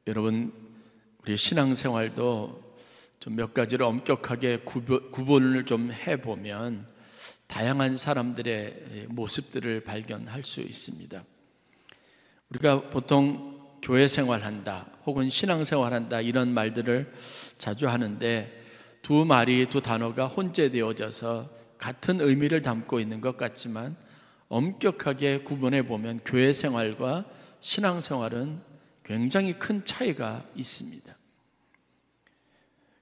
여러분, 우리 신앙생활도 좀 몇 가지를 엄격하게 구분을 좀 해보면 다양한 사람들의 모습들을 발견할 수 있습니다. 우리가 보통 교회 생활한다 혹은 신앙생활한다 이런 말들을 자주 하는데 두 말이, 두 단어가 혼재되어져서 같은 의미를 담고 있는 것 같지만 엄격하게 구분해 보면 교회 생활과 신앙생활은 굉장히 큰 차이가 있습니다.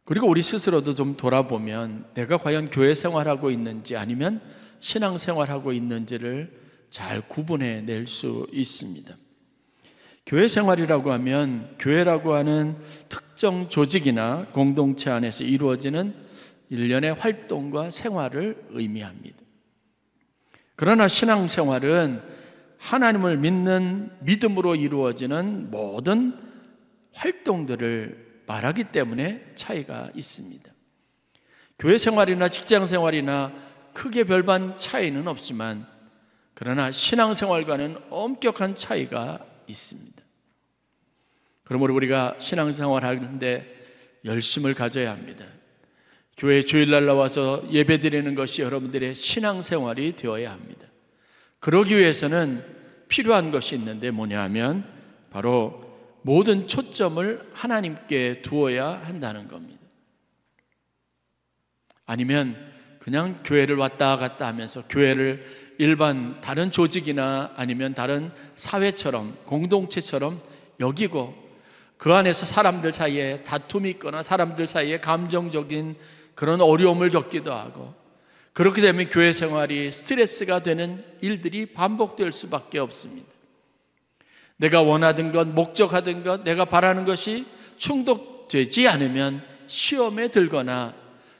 그리고 우리 스스로도 좀 돌아보면 내가 과연 교회 생활하고 있는지 아니면 신앙 생활하고 있는지를 잘 구분해 낼 수 있습니다. 교회 생활이라고 하면 교회라고 하는 특정 조직이나 공동체 안에서 이루어지는 일련의 활동과 생활을 의미합니다. 그러나 신앙 생활은 하나님을 믿는 믿음으로 이루어지는 모든 활동들을 말하기 때문에 차이가 있습니다. 교회 생활이나 직장 생활이나 크게 별반 차이는 없지만 그러나 신앙 생활과는 엄격한 차이가 있습니다. 그러므로 우리가 신앙 생활하는데 열심을 가져야 합니다. 교회 주일날 나와서 예배드리는 것이 여러분들의 신앙 생활이 되어야 합니다. 그러기 위해서는 필요한 것이 있는데 뭐냐 하면 바로 모든 초점을 하나님께 두어야 한다는 겁니다. 아니면 그냥 교회를 왔다 갔다 하면서 교회를 일반 다른 조직이나 아니면 다른 사회처럼 공동체처럼 여기고 그 안에서 사람들 사이에 다툼이 있거나 사람들 사이에 감정적인 그런 어려움을 겪기도 하고 그렇게 되면 교회 생활이 스트레스가 되는 일들이 반복될 수밖에 없습니다. 내가 원하던 것, 목적하던 것, 내가 바라는 것이 충족되지 않으면 시험에 들거나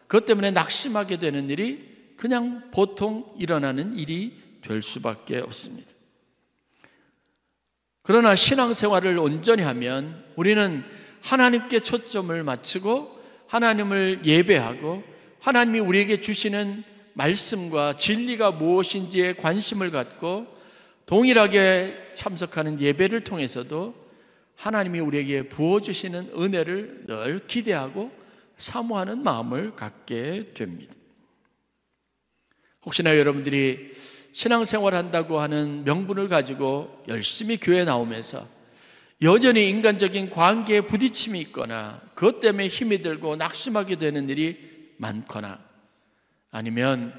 그것 때문에 낙심하게 되는 일이 그냥 보통 일어나는 일이 될 수밖에 없습니다. 그러나 신앙생활을 온전히 하면 우리는 하나님께 초점을 맞추고 하나님을 예배하고 하나님이 우리에게 주시는 말씀과 진리가 무엇인지에 관심을 갖고 동일하게 참석하는 예배를 통해서도 하나님이 우리에게 부어주시는 은혜를 늘 기대하고 사모하는 마음을 갖게 됩니다. 혹시나 여러분들이 신앙생활 한다고 하는 명분을 가지고 열심히 교회에 나오면서 여전히 인간적인 관계에 부딪힘이 있거나 그것 때문에 힘이 들고 낙심하게 되는 일이 많거나 아니면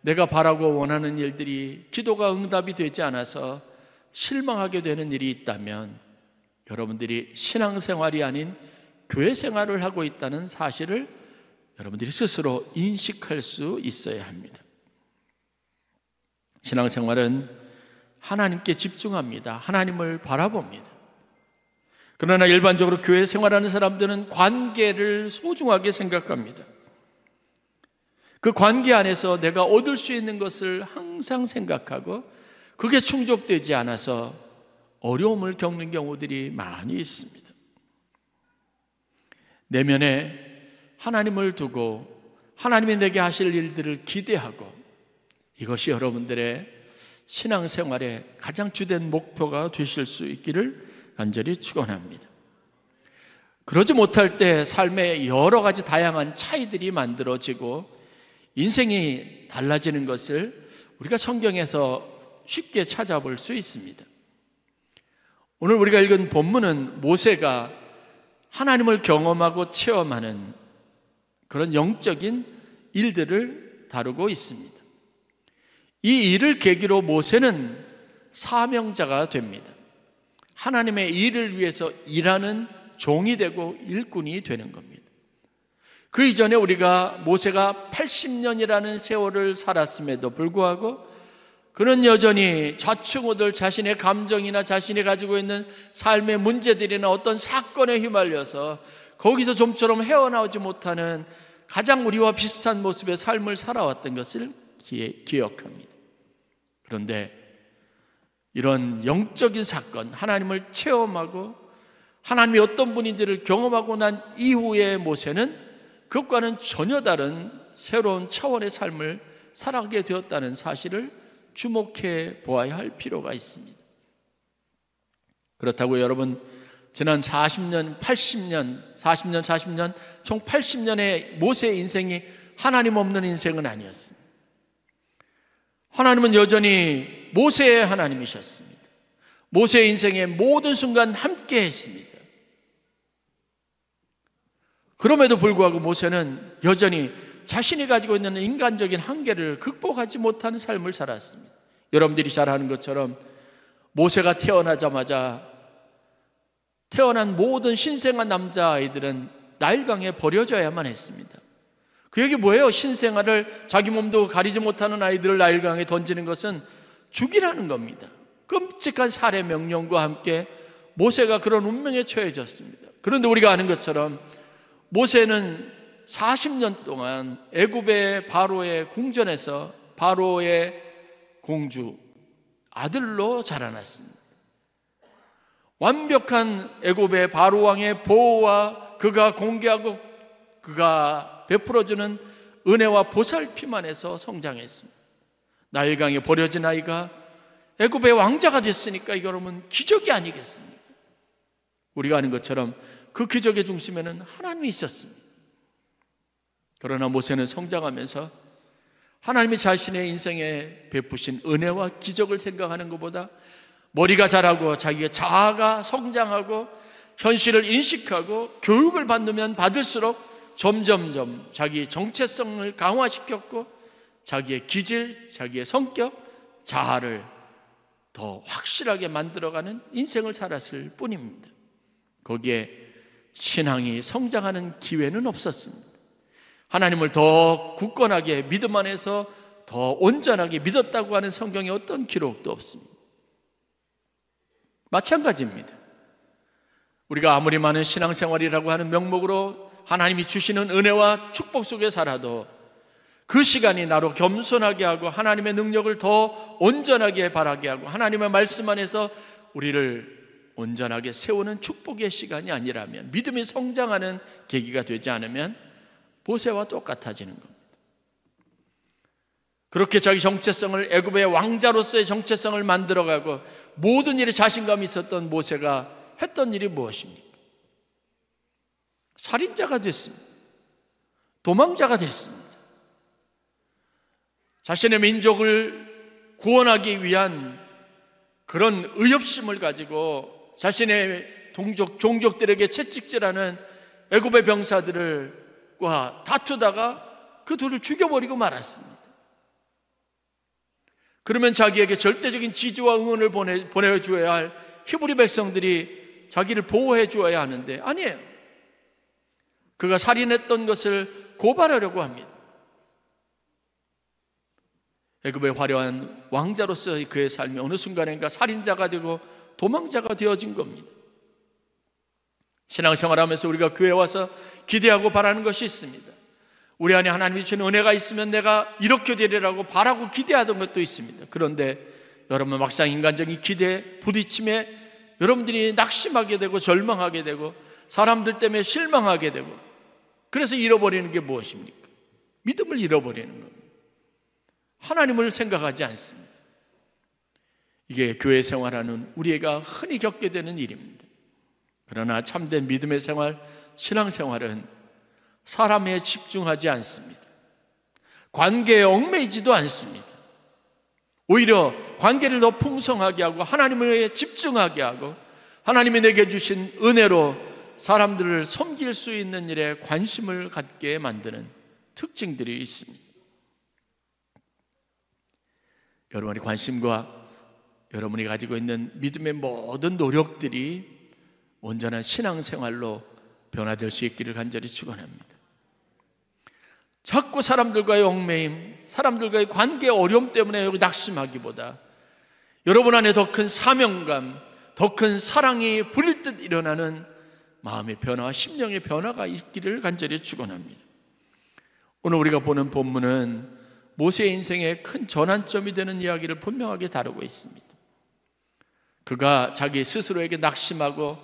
내가 바라고 원하는 일들이 기도가 응답이 되지 않아서 실망하게 되는 일이 있다면 여러분들이 신앙생활이 아닌 교회 생활을 하고 있다는 사실을 여러분들이 스스로 인식할 수 있어야 합니다. 신앙생활은 하나님께 집중합니다. 하나님을 바라봅니다. 그러나 일반적으로 교회 생활하는 사람들은 관계를 소중하게 생각합니다. 그 관계 안에서 내가 얻을 수 있는 것을 항상 생각하고 그게 충족되지 않아서 어려움을 겪는 경우들이 많이 있습니다. 내면에 하나님을 두고 하나님이 내게 하실 일들을 기대하고 이것이 여러분들의 신앙생활의 가장 주된 목표가 되실 수 있기를 간절히 축원합니다. 그러지 못할 때 삶에 여러 가지 다양한 차이들이 만들어지고 인생이 달라지는 것을 우리가 성경에서 쉽게 찾아볼 수 있습니다. 오늘 우리가 읽은 본문은 모세가 하나님을 경험하고 체험하는 그런 영적인 일들을 다루고 있습니다. 이 일을 계기로 모세는 사명자가 됩니다. 하나님의 일을 위해서 일하는 종이 되고 일꾼이 되는 겁니다. 그 이전에 우리가 모세가 80년이라는 세월을 살았음에도 불구하고 그는 여전히 좌충우돌 자신의 감정이나 자신이 가지고 있는 삶의 문제들이나 어떤 사건에 휘말려서 거기서 좀처럼 헤어나오지 못하는 가장 우리와 비슷한 모습의 삶을 살아왔던 것을 기억합니다. 그런데 이런 영적인 사건, 하나님을 체험하고 하나님이 어떤 분인지를 경험하고 난 이후에 모세는 그것과는 전혀 다른 새로운 차원의 삶을 살아가게 되었다는 사실을 주목해 보아야 할 필요가 있습니다. 그렇다고 여러분, 지난 40년, 40년 총 80년의 모세의 인생이 하나님 없는 인생은 아니었습니다. 하나님은 여전히 모세의 하나님이셨습니다. 모세의 인생의 모든 순간 함께 했습니다. 그럼에도 불구하고 모세는 여전히 자신이 가지고 있는 인간적인 한계를 극복하지 못하는 삶을 살았습니다. 여러분들이 잘 아는 것처럼 모세가 태어나자마자 태어난 모든 신생아 남자아이들은 나일강에 버려져야만 했습니다. 그 얘기 뭐예요? 신생아를 자기 몸도 가리지 못하는 아이들을 나일강에 던지는 것은 죽이라는 겁니다. 끔찍한 살해 명령과 함께 모세가 그런 운명에 처해졌습니다. 그런데 우리가 아는 것처럼 모세는 40년 동안 애굽의 바로의 궁전에서 바로의 공주 아들로 자라났습니다. 완벽한 애굽의 바로 왕의 보호와 그가 공개하고 그가 베풀어주는 은혜와 보살핌 안에서 성장했습니다. 나일강에 버려진 아이가 애굽의 왕자가 됐으니까 이거 여러분 기적이 아니겠습니까? 우리가 아는 것처럼 그 기적의 중심에는 하나님이 있었습니다. 그러나 모세는 성장하면서 하나님이 자신의 인생에 베푸신 은혜와 기적을 생각하는 것보다 머리가 자라고 자기의 자아가 성장하고 현실을 인식하고 교육을 받으면 받을수록 점점점 자기의 정체성을 강화시켰고 자기의 기질, 자기의 성격, 자아를 더 확실하게 만들어가는 인생을 살았을 뿐입니다. 거기에 신앙이 성장하는 기회는 없었습니다. 하나님을 더 굳건하게 믿음 안에서 더 온전하게 믿었다고 하는 성경에 어떤 기록도 없습니다. 마찬가지입니다. 우리가 아무리 많은 신앙생활이라고 하는 명목으로 하나님이 주시는 은혜와 축복 속에 살아도 그 시간이 나로 겸손하게 하고 하나님의 능력을 더 온전하게 바라게 하고 하나님의 말씀 안에서 우리를 온전하게 세우는 축복의 시간이 아니라면, 믿음이 성장하는 계기가 되지 않으면 모세와 똑같아지는 겁니다. 그렇게 자기 정체성을, 애굽의 왕자로서의 정체성을 만들어가고 모든 일에 자신감이 있었던 모세가 했던 일이 무엇입니까? 살인자가 됐습니다. 도망자가 됐습니다. 자신의 민족을 구원하기 위한 그런 의협심을 가지고 자신의 종족들에게 채찍질하는 애굽의 병사들과 다투다가 그 둘을 죽여버리고 말았습니다. 그러면 자기에게 절대적인 지지와 응원을 보내주어야 할 히브리 백성들이 자기를 보호해 주어야 하는데 아니에요. 그가 살인했던 것을 고발하려고 합니다. 애굽의 화려한 왕자로서의 그의 삶이 어느 순간인가 살인자가 되고 도망자가 되어진 겁니다. 신앙생활하면서 우리가 교회에 와서 기대하고 바라는 것이 있습니다. 우리 안에 하나님이 주신 은혜가 있으면 내가 이렇게 되리라고 바라고 기대하던 것도 있습니다. 그런데 여러분, 막상 인간적인 기대, 부딪힘에 여러분들이 낙심하게 되고 절망하게 되고 사람들 때문에 실망하게 되고, 그래서 잃어버리는 게 무엇입니까? 믿음을 잃어버리는 겁니다. 하나님을 생각하지 않습니다. 이게 교회 생활하는 우리가 흔히 겪게 되는 일입니다. 그러나 참된 믿음의 생활, 신앙생활은 사람에 집중하지 않습니다. 관계에 얽매이지도 않습니다. 오히려 관계를 더 풍성하게 하고 하나님을 집중하게 하고 하나님이 내게 주신 은혜로 사람들을 섬길 수 있는 일에 관심을 갖게 만드는 특징들이 있습니다. 여러분의 관심과 여러분이 가지고 있는 믿음의 모든 노력들이 온전한 신앙생활로 변화될 수 있기를 간절히 축원합니다. 자꾸 사람들과의 얽매임, 사람들과의 관계 어려움 때문에 낙심하기보다 여러분 안에 더 큰 사명감, 더 큰 사랑이 불일 듯 일어나는 마음의 변화와 심령의 변화가 있기를 간절히 축원합니다. 오늘 우리가 보는 본문은 모세의 인생의 큰 전환점이 되는 이야기를 분명하게 다루고 있습니다. 그가 자기 스스로에게 낙심하고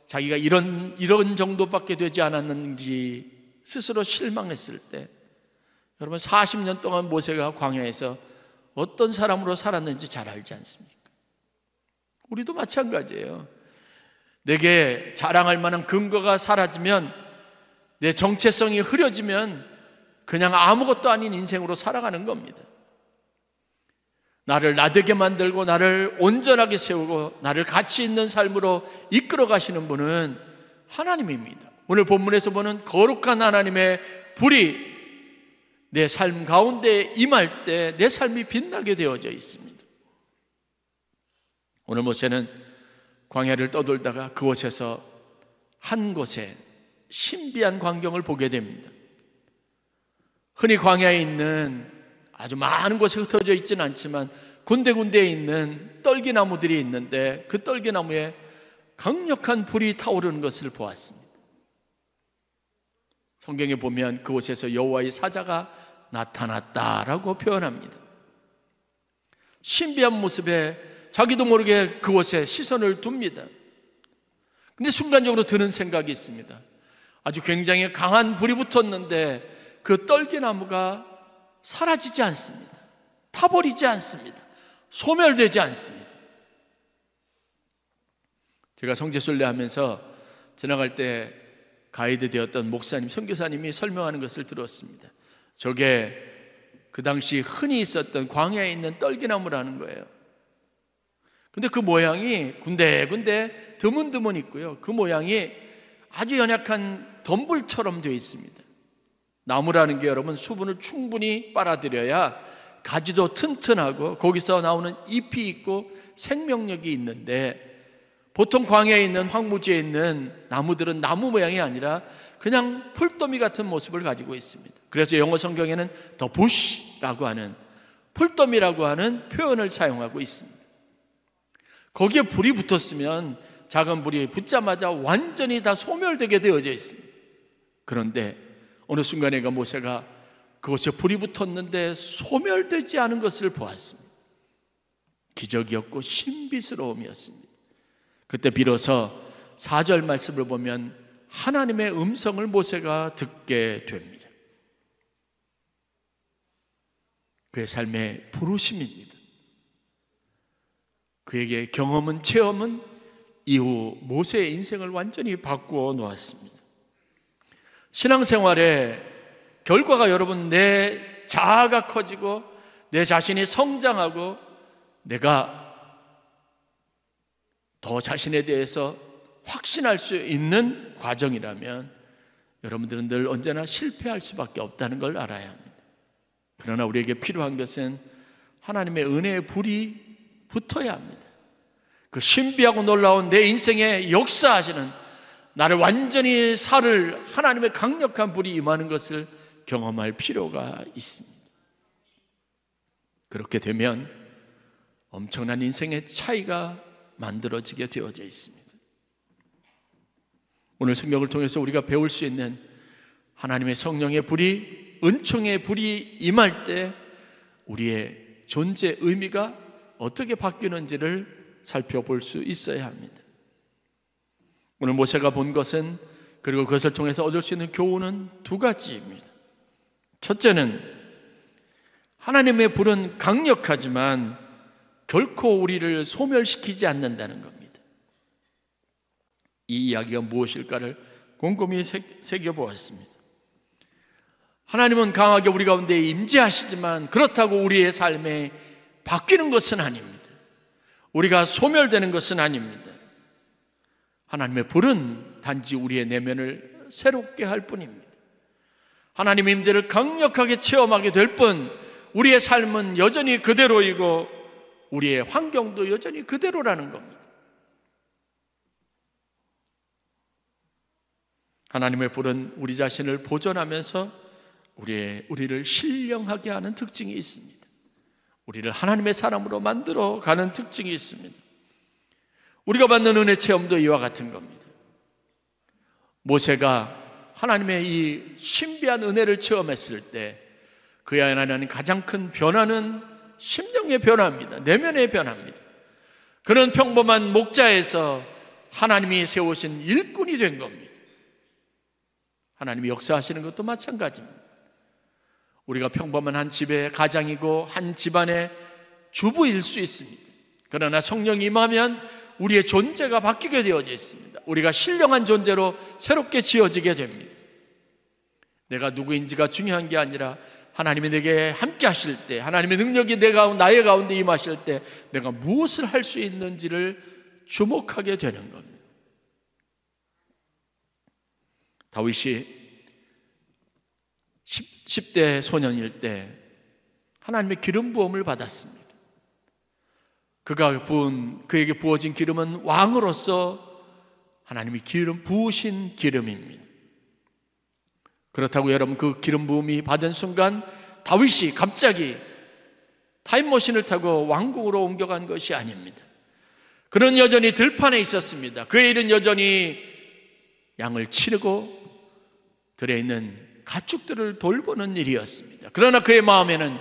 자기가 이런 정도밖에 되지 않았는지 스스로 실망했을 때, 여러분 40년 동안 모세가 광야에서 어떤 사람으로 살았는지 잘 알지 않습니까? 우리도 마찬가지예요. 내게 자랑할 만한 근거가 사라지면, 내 정체성이 흐려지면 그냥 아무것도 아닌 인생으로 살아가는 겁니다. 나를 나되게 만들고 나를 온전하게 세우고 나를 가치 있는 삶으로 이끌어 가시는 분은 하나님입니다. 오늘 본문에서 보는 거룩한 하나님의 불이 내 삶 가운데 임할 때 내 삶이 빛나게 되어져 있습니다. 오늘 모세는 광야를 떠돌다가 그곳에서 한 곳에 신비한 광경을 보게 됩니다. 흔히 광야에 있는 아주 많은 곳에 흩어져 있지는 않지만 군데군데에 있는 떨기나무들이 있는데, 그 떨기나무에 강력한 불이 타오르는 것을 보았습니다. 성경에 보면 그곳에서 여호와의 사자가 나타났다라고 표현합니다. 신비한 모습에 자기도 모르게 그곳에 시선을 둡니다. 근데 순간적으로 드는 생각이 있습니다. 아주 굉장히 강한 불이 붙었는데 그 떨기나무가 사라지지 않습니다. 타버리지 않습니다. 소멸되지 않습니다. 제가 성지순례 하면서 지나갈 때 가이드 되었던 목사님, 선교사님이 설명하는 것을 들었습니다. 저게 그 당시 흔히 있었던 광야에 있는 떨기나무라는 거예요. 근데 그 모양이 군데군데 드문드문 있고요, 그 모양이 아주 연약한 덤불처럼 되어 있습니다. 나무라는 게 여러분 수분을 충분히 빨아들여야 가지도 튼튼하고 거기서 나오는 잎이 있고 생명력이 있는데, 보통 광야에 있는 황무지에 있는 나무들은 나무 모양이 아니라 그냥 풀더미 같은 모습을 가지고 있습니다. 그래서 영어 성경에는 the bush라고 하는, 풀더미라고 하는 표현을 사용하고 있습니다. 거기에 불이 붙었으면 작은 불이 붙자마자 완전히 다 소멸되게 되어져 있습니다. 그런데 어느 순간에 모세가 그곳에 불이 붙었는데 소멸되지 않은 것을 보았습니다. 기적이었고 신비스러움이었습니다. 그때 비로소 4절 말씀을 보면 하나님의 음성을 모세가 듣게 됩니다. 그의 삶의 부르심입니다. 그에게 경험은, 체험은 이후 모세의 인생을 완전히 바꾸어 놓았습니다. 신앙생활의 결과가 여러분, 내 자아가 커지고 내 자신이 성장하고 내가 더 자신에 대해서 확신할 수 있는 과정이라면 여러분들은 늘 언제나 실패할 수밖에 없다는 걸 알아야 합니다. 그러나 우리에게 필요한 것은 하나님의 은혜의 불이 붙어야 합니다. 그 신비하고 놀라운 내 인생에 역사하시는, 나를 완전히 살을 하나님의 강력한 불이 임하는 것을 경험할 필요가 있습니다. 그렇게 되면 엄청난 인생의 차이가 만들어지게 되어져 있습니다. 오늘 성경을 통해서 우리가 배울 수 있는 하나님의 성령의 불이, 은총의 불이 임할 때 우리의 존재 의미가 어떻게 바뀌는지를 살펴볼 수 있어야 합니다. 오늘 모세가 본 것은, 그리고 그것을 통해서 얻을 수 있는 교훈은 두 가지입니다. 첫째는 하나님의 불은 강력하지만 결코 우리를 소멸시키지 않는다는 겁니다. 이 이야기가 무엇일까를 곰곰이 새겨보았습니다. 하나님은 강하게 우리 가운데 임재하시지만 그렇다고 우리의 삶에 바뀌는 것은 아닙니다. 우리가 소멸되는 것은 아닙니다. 하나님의 불은 단지 우리의 내면을 새롭게 할 뿐입니다. 하나님의 임재를 강력하게 체험하게 될 뿐, 우리의 삶은 여전히 그대로이고 우리의 환경도 여전히 그대로라는 겁니다. 하나님의 불은 우리 자신을 보존하면서 우리를 신령하게 하는 특징이 있습니다. 우리를 하나님의 사람으로 만들어 가는 특징이 있습니다. 우리가 받는 은혜 체험도 이와 같은 겁니다. 모세가 하나님의 이 신비한 은혜를 체험했을 때 그의 안에는 가장 큰 변화는 심령의 변화입니다. 내면의 변화입니다. 그는 평범한 목자에서 하나님이 세우신 일꾼이 된 겁니다. 하나님이 역사하시는 것도 마찬가지입니다. 우리가 평범한 한 집의 가장이고 한 집안의 주부일 수 있습니다. 그러나 성령이 임하면 우리의 존재가 바뀌게 되어져 있습니다. 우리가 신령한 존재로 새롭게 지어지게 됩니다. 내가 누구인지가 중요한 게 아니라 하나님이 내게 함께 하실 때, 하나님의 능력이 나의 가운데 임하실 때 내가 무엇을 할 수 있는지를 주목하게 되는 겁니다. 다윗이 10대 소년일 때 하나님의 기름 부음을 받았습니다. 그에게 부어진 기름은 왕으로서 하나님이 부으신 기름입니다. 그렇다고 여러분, 그 기름 부음이 받은 순간 다윗이 갑자기 타임머신을 타고 왕궁으로 옮겨간 것이 아닙니다. 그는 여전히 들판에 있었습니다. 그의 일은 여전히 양을 치르고 들에 있는 가축들을 돌보는 일이었습니다. 그러나 그의 마음에는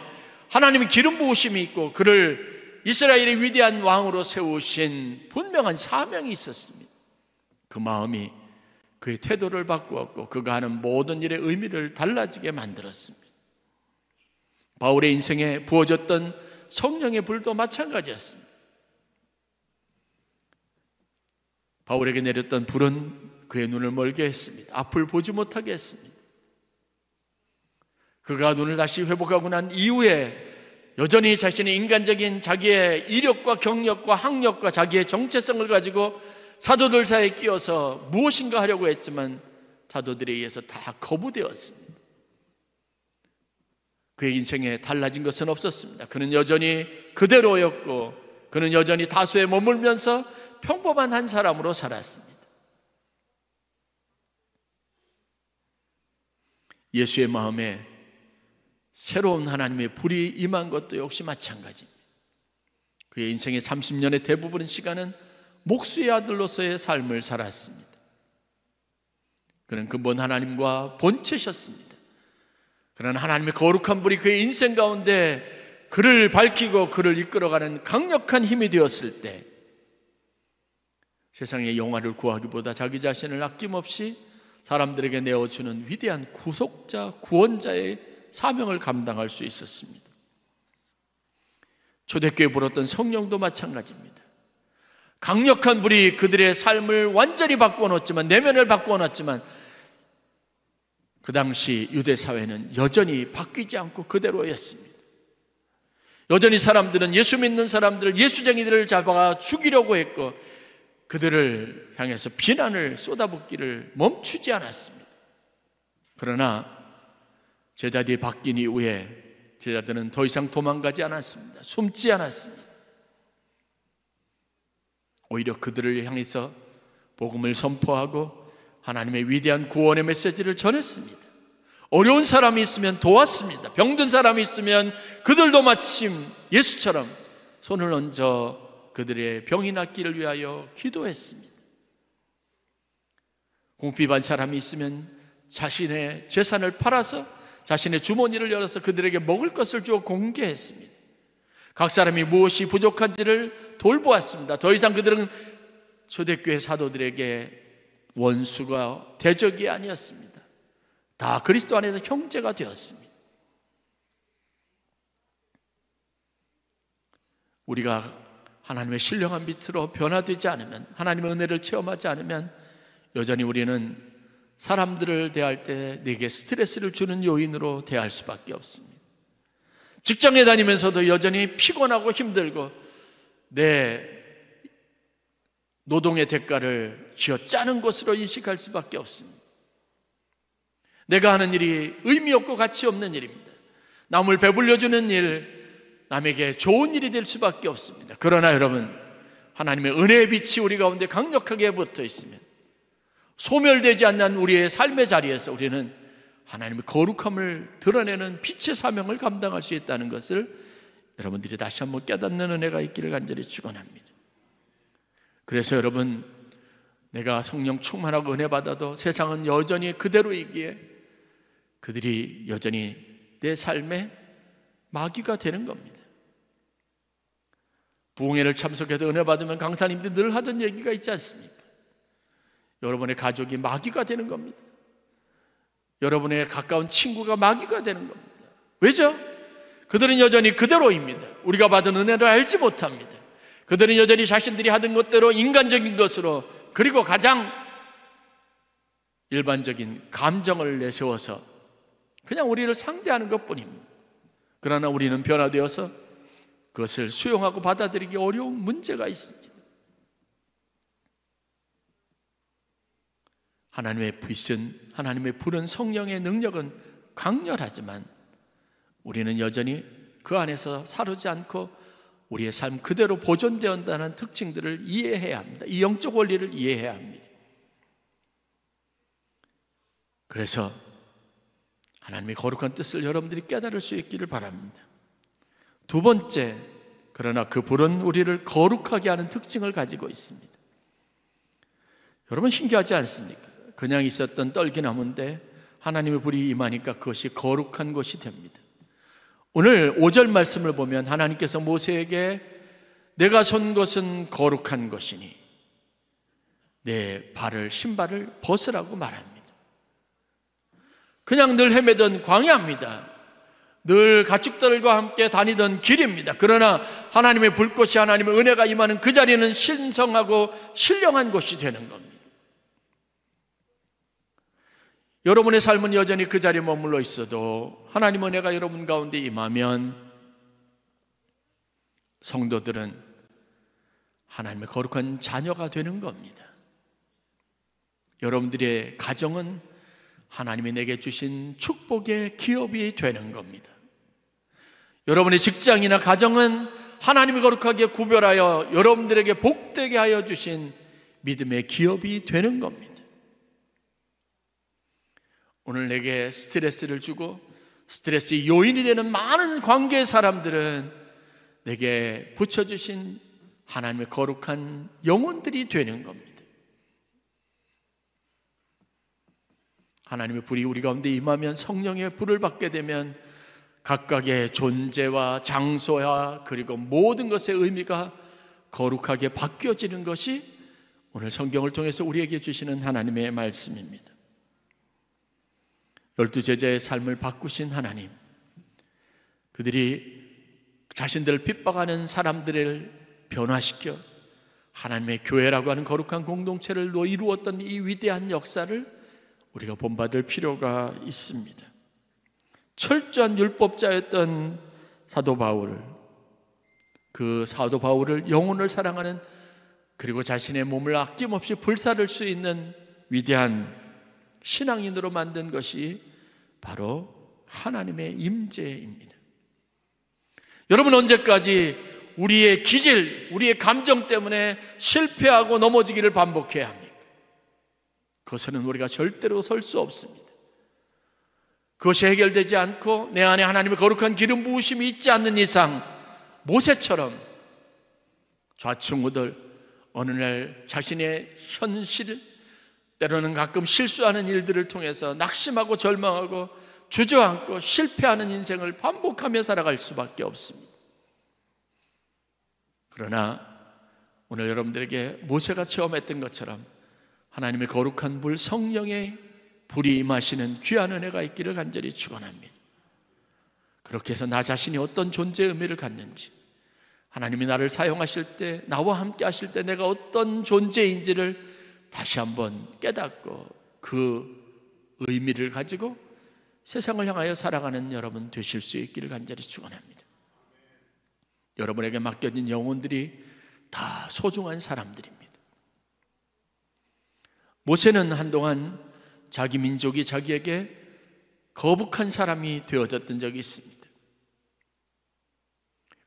하나님의 기름 부으심이 있고 그를 이스라엘의 위대한 왕으로 세우신 분명한 사명이 있었습니다. 그 마음이 그의 태도를 바꾸었고 그가 하는 모든 일의 의미를 달라지게 만들었습니다. 바울의 인생에 부어졌던 성령의 불도 마찬가지였습니다. 바울에게 내렸던 불은 그의 눈을 멀게 했습니다. 앞을 보지 못하게 했습니다. 그가 눈을 다시 회복하고 난 이후에 여전히 자신의 인간적인 자기의 이력과 경력과 학력과 자기의 정체성을 가지고 사도들 사이에 끼어서 무엇인가 하려고 했지만 사도들에 의해서 다 거부되었습니다. 그의 인생에 달라진 것은 없었습니다. 그는 여전히 그대로였고 그는 여전히 다소에 머물면서 평범한 한 사람으로 살았습니다. 예수의 마음에 새로운 하나님의 불이 임한 것도 역시 마찬가지입니다. 그의 인생의 30년의 대부분의 시간은 목수의 아들로서의 삶을 살았습니다. 그는 근본 하나님과 본체셨습니다. 그러나 하나님의 거룩한 불이 그의 인생 가운데 그를 밝히고 그를 이끌어가는 강력한 힘이 되었을 때 세상의 영화를 구하기보다 자기 자신을 아낌없이 사람들에게 내어주는 위대한 구속자, 구원자의 사명을 감당할 수 있었습니다. 초대교회에 불었던 성령도 마찬가지입니다. 강력한 불이 그들의 삶을 완전히 바꿔놓았지만, 내면을 바꿔놨지만 그 당시 유대 사회는 여전히 바뀌지 않고 그대로였습니다. 여전히 사람들은 예수 믿는 사람들을, 예수쟁이들을 잡아 죽이려고 했고 그들을 향해서 비난을 쏟아붓기를 멈추지 않았습니다. 그러나 제자들이 바뀐 이후에 제자들은 더 이상 도망가지 않았습니다. 숨지 않았습니다. 오히려 그들을 향해서 복음을 선포하고 하나님의 위대한 구원의 메시지를 전했습니다. 어려운 사람이 있으면 도왔습니다. 병든 사람이 있으면 그들도 마침 예수처럼 손을 얹어 그들의 병이 낫기를 위하여 기도했습니다. 궁핍한 사람이 있으면 자신의 재산을 팔아서 자신의 주머니를 열어서 그들에게 먹을 것을 주어 공개했습니다. 각 사람이 무엇이 부족한지를 돌보았습니다. 더 이상 그들은 초대교회 사도들에게 원수가 대적이 아니었습니다. 다 그리스도 안에서 형제가 되었습니다. 우리가 하나님의 신령한 빛으로 변화되지 않으면, 하나님의 은혜를 체험하지 않으면 여전히 우리는 사람들을 대할 때 내게 스트레스를 주는 요인으로 대할 수밖에 없습니다. 직장에 다니면서도 여전히 피곤하고 힘들고 내 노동의 대가를 쥐어짜는 것으로 인식할 수밖에 없습니다. 내가 하는 일이 의미 없고 가치 없는 일입니다. 남을 배불려주는 일, 남에게 좋은 일이 될 수밖에 없습니다. 그러나 여러분, 하나님의 은혜의 빛이 우리 가운데 강력하게 붙어 있으면 소멸되지 않는 우리의 삶의 자리에서 우리는 하나님의 거룩함을 드러내는 빛의 사명을 감당할 수 있다는 것을 여러분들이 다시 한번 깨닫는 은혜가 있기를 간절히 축원합니다. 그래서 여러분, 내가 성령 충만하고 은혜 받아도 세상은 여전히 그대로이기에 그들이 여전히 내 삶에 마귀가 되는 겁니다. 부흥회를 참석해도 은혜 받으면 강사님들이 늘 하던 얘기가 있지 않습니까? 여러분의 가족이 마귀가 되는 겁니다. 여러분의 가까운 친구가 마귀가 되는 겁니다. 왜죠? 그들은 여전히 그대로입니다. 우리가 받은 은혜를 알지 못합니다. 그들은 여전히 자신들이 하던 것대로 인간적인 것으로 그리고 가장 일반적인 감정을 내세워서 그냥 우리를 상대하는 것뿐입니다. 그러나 우리는 변화되어서 그것을 수용하고 받아들이기 어려운 문제가 있습니다. 하나님의 부신, 하나님의 부른 성령의 능력은 강렬하지만 우리는 여전히 그 안에서 사르지 않고 우리의 삶 그대로 보존되어야 한다는 특징들을 이해해야 합니다. 이 영적 원리를 이해해야 합니다. 그래서 하나님의 거룩한 뜻을 여러분들이 깨달을 수 있기를 바랍니다. 두 번째, 그러나 그 불은 우리를 거룩하게 하는 특징을 가지고 있습니다. 여러분 신기하지 않습니까? 그냥 있었던 떨기나무인데 하나님의 불이 임하니까 그것이 거룩한 것이 됩니다. 오늘 5절 말씀을 보면 하나님께서 모세에게 내가 손 것은 거룩한 것이니 내 발을 신발을 벗으라고 말합니다. 그냥 늘 헤매던 광야입니다. 늘 가축들과 함께 다니던 길입니다. 그러나 하나님의 불꽃이, 하나님의 은혜가 임하는 그 자리는 신성하고 신령한 곳이 되는 겁니다. 여러분의 삶은 여전히 그 자리에 머물러 있어도 하나님의 은혜가 여러분 가운데 임하면 성도들은 하나님의 거룩한 자녀가 되는 겁니다. 여러분들의 가정은 하나님이 내게 주신 축복의 기업이 되는 겁니다. 여러분의 직장이나 가정은 하나님이 거룩하게 구별하여 여러분들에게 복되게 하여 주신 믿음의 기업이 되는 겁니다. 오늘 내게 스트레스를 주고 스트레스의 요인이 되는 많은 관계의 사람들은 내게 붙여주신 하나님의 거룩한 영혼들이 되는 겁니다. 하나님의 불이 우리 가운데 임하면, 성령의 불을 받게 되면 각각의 존재와 장소와 그리고 모든 것의 의미가 거룩하게 바뀌어지는 것이 오늘 성경을 통해서 우리에게 주시는 하나님의 말씀입니다. 12제자의 삶을 바꾸신 하나님, 그들이 자신들을 핍박하는 사람들을 변화시켜 하나님의 교회라고 하는 거룩한 공동체를 이루었던 이 위대한 역사를 우리가 본받을 필요가 있습니다. 철저한 율법자였던 사도 바울, 그 사도 바울을 영혼을 사랑하는, 그리고 자신의 몸을 아낌없이 불사를 수 있는 위대한 신앙인으로 만든 것이 바로 하나님의 임재입니다. 여러분, 언제까지 우리의 기질, 우리의 감정 때문에 실패하고 넘어지기를 반복해야 합니까? 그것은 우리가 절대로 설 수 없습니다. 그것이 해결되지 않고 내 안에 하나님의 거룩한 기름 부으심이 있지 않는 이상 모세처럼 좌충우돌 어느 날 자신의 현실, 때로는 가끔 실수하는 일들을 통해서 낙심하고 절망하고 주저앉고 실패하는 인생을 반복하며 살아갈 수밖에 없습니다. 그러나 오늘 여러분들에게 모세가 체험했던 것처럼 하나님의 거룩한 불, 성령의 불이 임하시는 귀한 은혜가 있기를 간절히 축원합니다. 그렇게 해서 나 자신이 어떤 존재의 의미를 갖는지, 하나님이 나를 사용하실 때, 나와 함께 하실 때 내가 어떤 존재인지를 다시 한번 깨닫고 그 의미를 가지고 세상을 향하여 살아가는 여러분 되실 수 있기를 간절히 축원합니다. 여러분에게 맡겨진 영혼들이 다 소중한 사람들입니다. 모세는 한동안 자기 민족이 자기에게 거북한 사람이 되어졌던 적이 있습니다.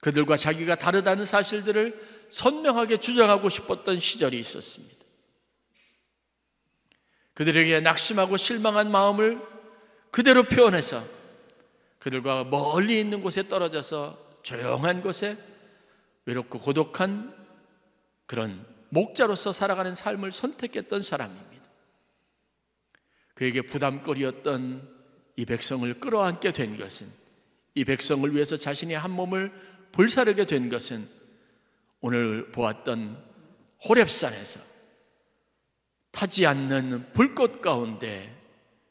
그들과 자기가 다르다는 사실들을 선명하게 주장하고 싶었던 시절이 있었습니다. 그들에게 낙심하고 실망한 마음을 그대로 표현해서 그들과 멀리 있는 곳에 떨어져서 조용한 곳에 외롭고 고독한 그런 목자로서 살아가는 삶을 선택했던 사람입니다. 그에게 부담거리였던 이 백성을 끌어안게 된 것은, 이 백성을 위해서 자신이 한 몸을 불사르게 된 것은 오늘 보았던 호렙산에서 타지 않는 불꽃 가운데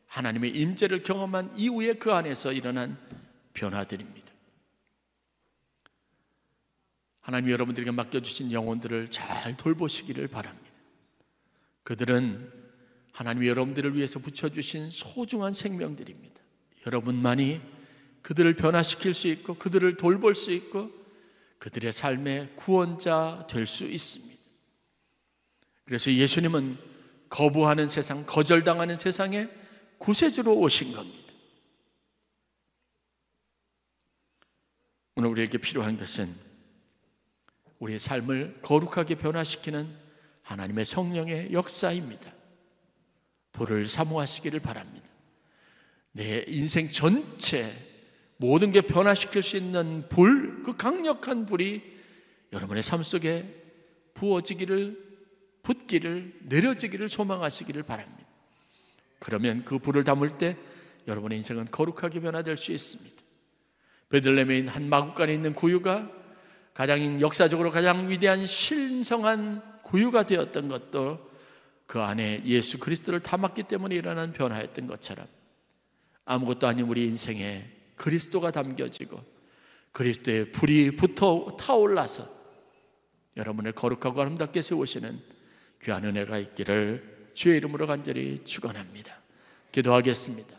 하나님의 임재를 경험한 이후에 그 안에서 일어난 변화들입니다. 하나님이 여러분들에게 맡겨주신 영혼들을 잘 돌보시기를 바랍니다. 그들은 하나님이 여러분들을 위해서 붙여주신 소중한 생명들입니다. 여러분만이 그들을 변화시킬 수 있고 그들을 돌볼 수 있고 그들의 삶의 구원자 될 수 있습니다. 그래서 예수님은 거부하는 세상, 거절당하는 세상에 구세주로 오신 겁니다. 오늘 우리에게 필요한 것은 우리의 삶을 거룩하게 변화시키는 하나님의 성령의 역사입니다. 불을 사모하시기를 바랍니다. 내 인생 전체 모든 게 변화시킬 수 있는 불, 그 강력한 불이 여러분의 삶 속에 부어지기를, 붙기를, 내려지기를 소망하시기를 바랍니다. 그러면 그 불을 담을 때 여러분의 인생은 거룩하게 변화될 수 있습니다. 베들레헴에 있는 한 마구간에 있는 구유가 역사적으로 가장 위대한 신성한 구유가 되었던 것도 그 안에 예수 그리스도를 담았기 때문에 일어난 변화였던 것처럼 아무것도 아닌 우리 인생에 그리스도가 담겨지고 그리스도의 불이 붙어 타올라서 여러분을 거룩하고 아름답게 세우시는 귀한 은혜가 있기를 주의 이름으로 간절히 축원합니다. 기도하겠습니다.